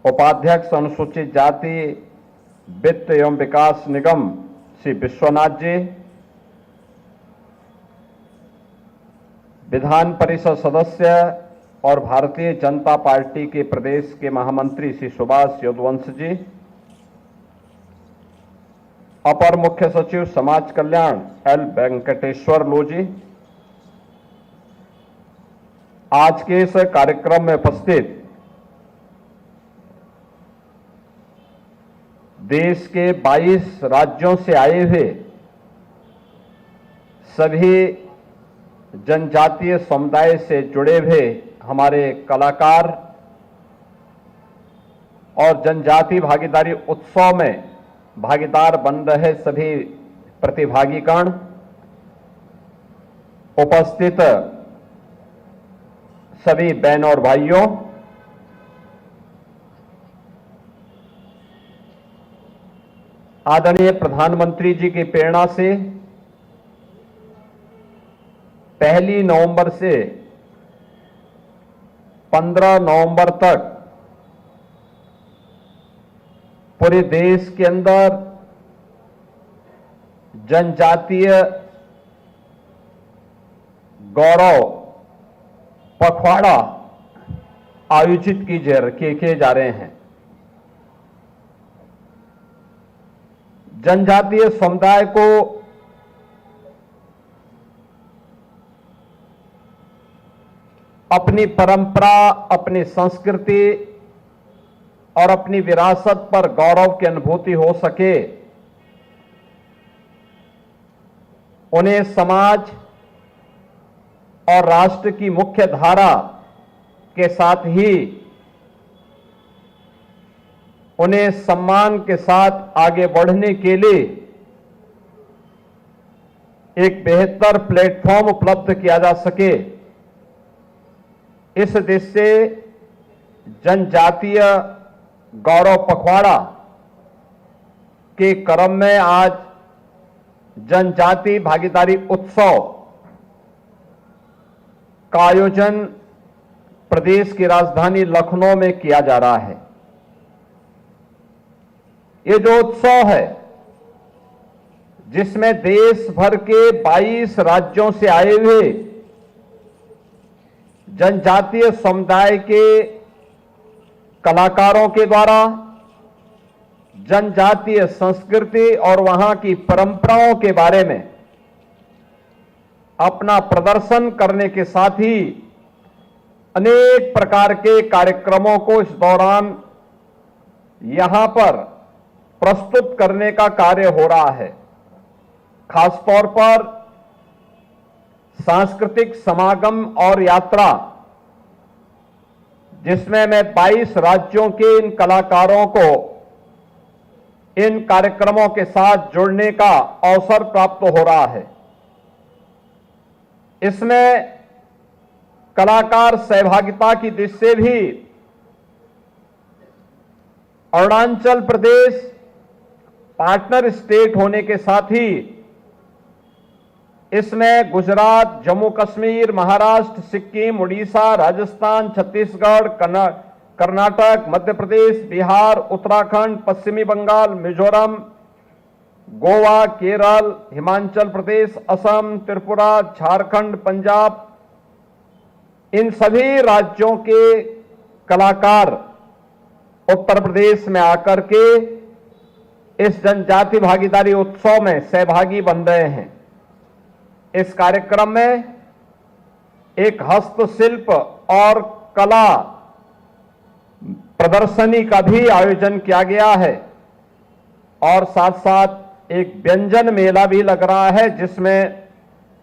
उपाध्यक्ष अनुसूचित जाति वित्त एवं विकास निगम श्री विश्वनाथ जी, विधान परिषद सदस्य और भारतीय जनता पार्टी के प्रदेश के महामंत्री श्री सुभाष यदुवंश जी, अपर मुख्य सचिव समाज कल्याण एल वेंकटेश्वर लू जी, आज के इस कार्यक्रम में उपस्थित देश के 22 राज्यों से आए हुए सभी जनजातीय समुदाय से जुड़े हुए हमारे कलाकार और जनजातीय भागीदारी उत्सव में भागीदार बन रहे सभी प्रतिभागीगण, उपस्थित सभी बहनों और भाइयों, आदरणीय प्रधानमंत्री जी की प्रेरणा से 1 नवंबर से 15 नवंबर तक पूरे देश के अंदर जनजातीय गौरव पखवाड़ा आयोजित किए जा रहे हैं। जनजातीय समुदाय को अपनी परंपरा, अपनी संस्कृति और अपनी विरासत पर गौरव की अनुभूति हो सके, उन्हें समाज और राष्ट्र की मुख्य धारा के साथ ही उन्हें सम्मान के साथ आगे बढ़ने के लिए एक बेहतर प्लेटफॉर्म उपलब्ध किया जा सके, इस दृष्टि से जनजातीय गौरव पखवाड़ा के क्रम में आज जनजातीय भागीदारी उत्सव का आयोजन प्रदेश की राजधानी लखनऊ में किया जा रहा है। ये जो उत्सव है, जिसमें देश भर के 22 राज्यों से आए हुए जनजातीय समुदाय के कलाकारों के द्वारा जनजातीय संस्कृति और वहां की परंपराओं के बारे में अपना प्रदर्शन करने के साथ ही अनेक प्रकार के कार्यक्रमों को इस दौरान यहां पर प्रस्तुत करने का कार्य हो रहा है। खासतौर पर सांस्कृतिक समागम और यात्रा, जिसमें मैं 22 राज्यों के इन कलाकारों को इन कार्यक्रमों के साथ जुड़ने का अवसर प्राप्त हो रहा है। इसमें कलाकार सहभागिता की दृष्टि से भी अरुणाचल प्रदेश पार्टनर स्टेट होने के साथ ही इसमें गुजरात, जम्मू कश्मीर, महाराष्ट्र, सिक्किम, उड़ीसा, राजस्थान, छत्तीसगढ़, कर्नाटक, मध्य प्रदेश, बिहार, उत्तराखंड, पश्चिमी बंगाल, मिजोरम, गोवा, केरल, हिमाचल प्रदेश, असम, त्रिपुरा, झारखंड, पंजाब, इन सभी राज्यों के कलाकार उत्तर प्रदेश में आकर के इस जनजाति भागीदारी उत्सव में सहभागी बन रहे हैं। इस कार्यक्रम में एक हस्तशिल्प और कला प्रदर्शनी का भी आयोजन किया गया है और साथ साथ एक व्यंजन मेला भी लग रहा है, जिसमें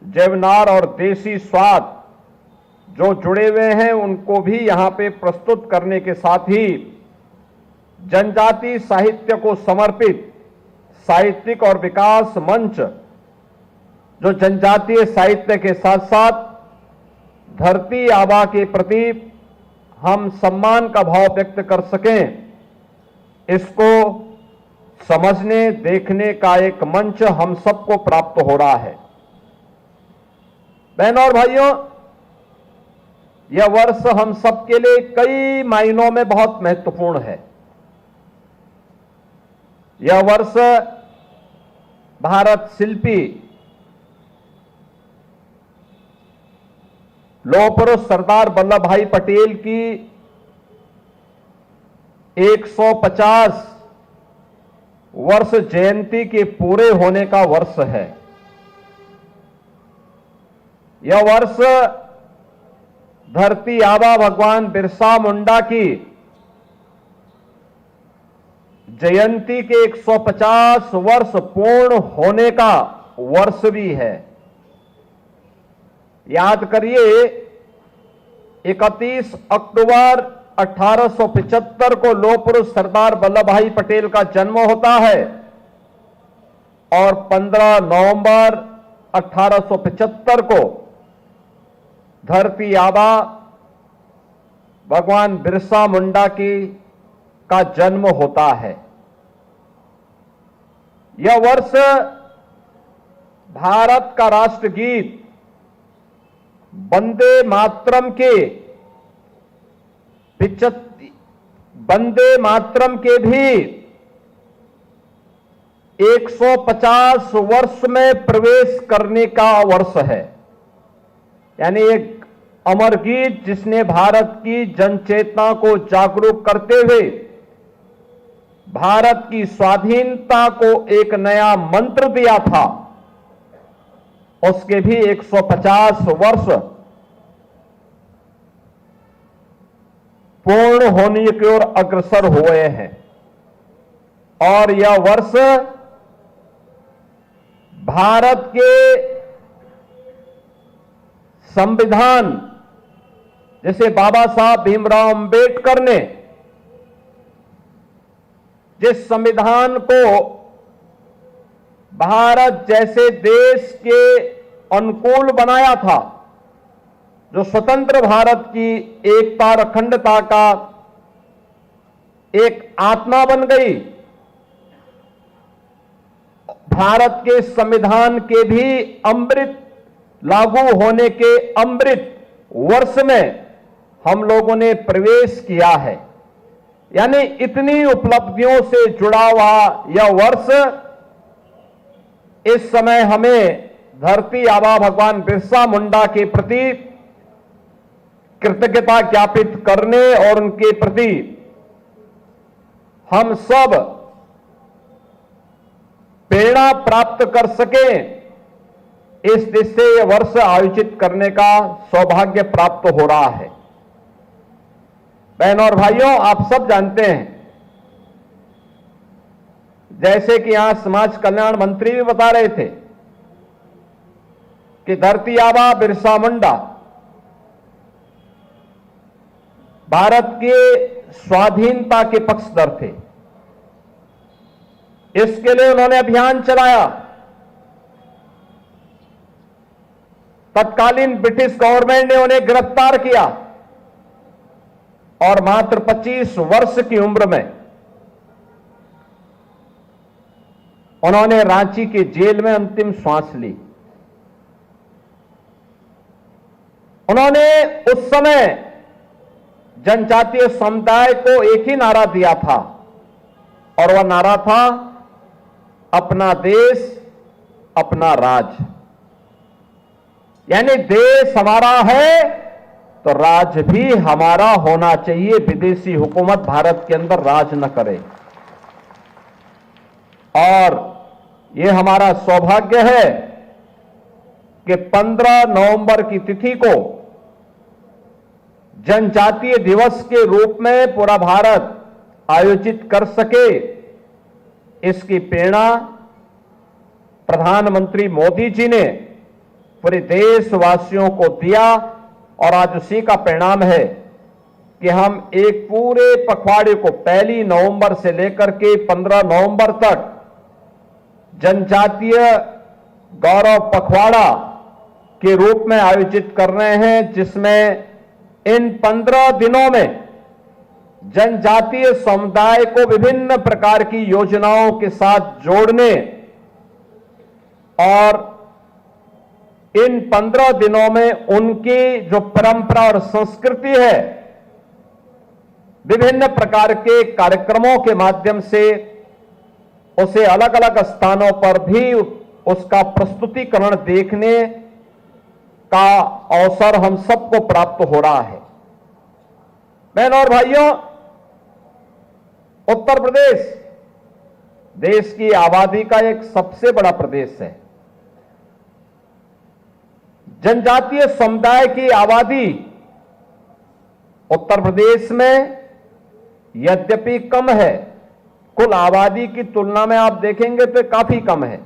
जैवनार और देसी स्वाद जो जुड़े हुए हैं उनको भी यहां पे प्रस्तुत करने के साथ ही जनजाति साहित्य को समर्पित साहित्यिक और विकास मंच, जो जनजातीय साहित्य के साथ साथ धरती आबा के प्रति हम सम्मान का भाव व्यक्त कर सकें, इसको समझने देखने का एक मंच हम सबको प्राप्त हो रहा है। बहनों और भाइयों, यह वर्ष हम सबके लिए कई मायनों में बहुत महत्वपूर्ण है। यह वर्ष भारत शिल्पी लौह पुरुष सरदार वल्लभ भाई पटेल की 150 वर्ष जयंती के पूरे होने का वर्ष है। यह वर्ष धरती आबा भगवान बिरसा मुंडा की जयंती के 150 वर्ष पूर्ण होने का वर्ष भी है। याद करिए, 31 अक्टूबर 1875 को लौह पुरुष सरदार वल्लभ भाई पटेल का जन्म होता है और 15 नवंबर 1875 को धरती आबा भगवान बिरसा मुंडा का जन्म होता है। यह वर्ष भारत का राष्ट्रगीत वंदे मातरम के भी 150 वर्ष में प्रवेश करने का वर्ष है। यानी एक अमर गीत जिसने भारत की जनचेतना को जागरूक करते हुए भारत की स्वाधीनता को एक नया मंत्र दिया था, उसके भी 150 वर्ष पूर्ण होने की ओर अग्रसर हुए हैं। और यह वर्ष भारत के संविधान, जैसे बाबा साहब भीमराव अंबेडकर ने जिस संविधान को भारत जैसे देश के अनुकूल बनाया था, जो स्वतंत्र भारत की एकता और अखंडता का एक आत्मा बन गई, भारत के संविधान के भी अमृत लागू होने के अमृत वर्ष में हम लोगों ने प्रवेश किया है। यानी इतनी उपलब्धियों से जुड़ा हुआ यह वर्ष इस समय हमें धरती आबा भगवान बिरसा मुंडा के प्रति कृतज्ञता ज्ञापित करने और उनके प्रति हम सब प्रेरणा प्राप्त कर सकें, इस दिशा से यह वर्ष आयोजित करने का सौभाग्य प्राप्त हो रहा है। बहनों और भाइयों, आप सब जानते हैं, जैसे कि यहां समाज कल्याण मंत्री भी बता रहे थे कि धरती आबा बिरसा मुंडा भारत के स्वाधीनता के पक्षधर थे। इसके लिए उन्होंने अभियान चलाया। तत्कालीन ब्रिटिश गवर्नमेंट ने उन्हें गिरफ्तार किया और मात्र 25 वर्ष की उम्र में उन्होंने रांची के जेल में अंतिम श्वास ली। उन्होंने उस समय जनजातीय समुदाय को एक ही नारा दिया था और वह नारा था, अपना देश अपना राज। यानी देश हमारा है तो राज भी हमारा होना चाहिए, विदेशी हुकूमत भारत के अंदर राज न करे। और यह हमारा सौभाग्य है कि 15 नवंबर की तिथि को जनजातीय दिवस के रूप में पूरा भारत आयोजित कर सके, इसकी प्रेरणा प्रधानमंत्री मोदी जी ने पूरे देशवासियों को दिया। और आज उसी का परिणाम है कि हम एक पूरे पखवाड़े को 1 नवंबर से लेकर के 15 नवंबर तक जनजातीय गौरव पखवाड़ा के रूप में आयोजित कर रहे हैं, जिसमें इन 15 दिनों में जनजातीय समुदाय को विभिन्न प्रकार की योजनाओं के साथ जोड़ने और इन 15 दिनों में उनकी जो परंपरा और संस्कृति है, विभिन्न प्रकार के कार्यक्रमों के माध्यम से उसे अलग अलग स्थानों पर भी उसका प्रस्तुतिकरण देखने का अवसर हम सबको प्राप्त हो रहा है। बहनों और भाइयों, उत्तर प्रदेश देश की आबादी का एक सबसे बड़ा प्रदेश है। जनजातीय समुदाय की आबादी उत्तर प्रदेश में यद्यपि कम है, कुल आबादी की तुलना में आप देखेंगे तो काफी कम है,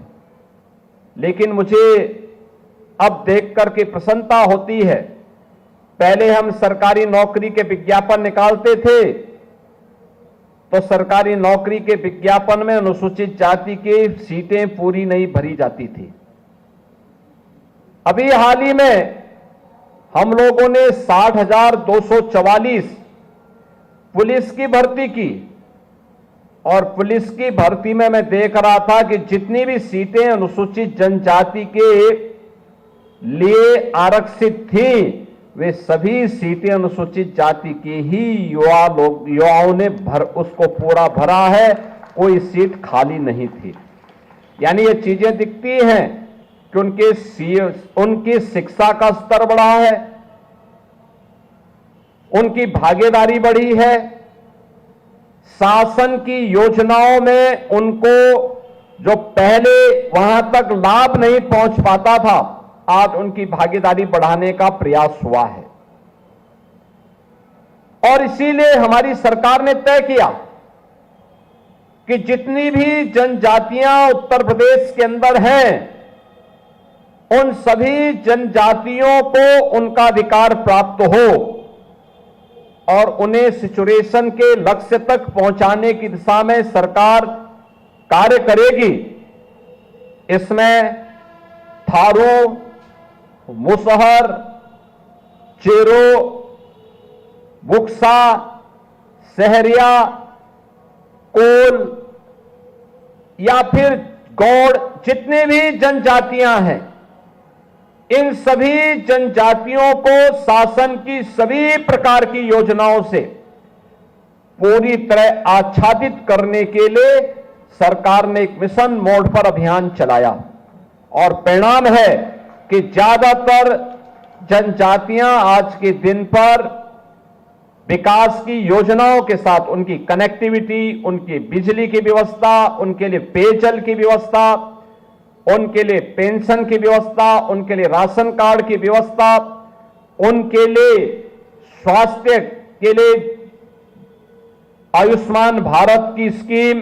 लेकिन मुझे अब देख करके प्रसन्नता होती है। पहले हम सरकारी नौकरी के विज्ञापन निकालते थे तो सरकारी नौकरी के विज्ञापन में अनुसूचित जाति की सीटें पूरी नहीं भरी जाती थी। अभी हाल ही में हम लोगों ने 60,244 पुलिस की भर्ती की, और पुलिस की भर्ती में मैं देख रहा था कि जितनी भी सीटें अनुसूचित जनजाति के लिए आरक्षित थी, वे सभी सीटें अनुसूचित जाति के ही युवाओं ने उसको पूरा भरा है, कोई सीट खाली नहीं थी। यानी ये चीजें दिखती हैं कि उनकी शिक्षा का स्तर बढ़ा है, उनकी भागीदारी बढ़ी है, शासन की योजनाओं में उनको जो पहले वहां तक लाभ नहीं पहुंच पाता था, आज उनकी भागीदारी बढ़ाने का प्रयास हुआ है। और इसीलिए हमारी सरकार ने तय किया कि जितनी भी जनजातियां उत्तर प्रदेश के अंदर हैं, उन सभी जनजातियों को उनका अधिकार प्राप्त हो और उन्हें सिचुएशन के लक्ष्य तक पहुंचाने की दिशा में सरकार कार्य करेगी। इसमें थारू, मुसहर, चेरो, बुक्सा, सहरिया, कोल या फिर गौड़, जितने भी जनजातियां हैं, इन सभी जनजातियों को शासन की सभी प्रकार की योजनाओं से पूरी तरह आच्छादित करने के लिए सरकार ने एक मिशन मोड पर अभियान चलाया, और परिणाम है कि ज्यादातर जनजातियां आज के दिन पर विकास की योजनाओं के साथ उनकी कनेक्टिविटी, उनकी बिजली की व्यवस्था, उनके लिए पेयजल की व्यवस्था, उनके लिए पेंशन की व्यवस्था, उनके लिए राशन कार्ड की व्यवस्था, उनके लिए स्वास्थ्य के लिए आयुष्मान भारत की स्कीम,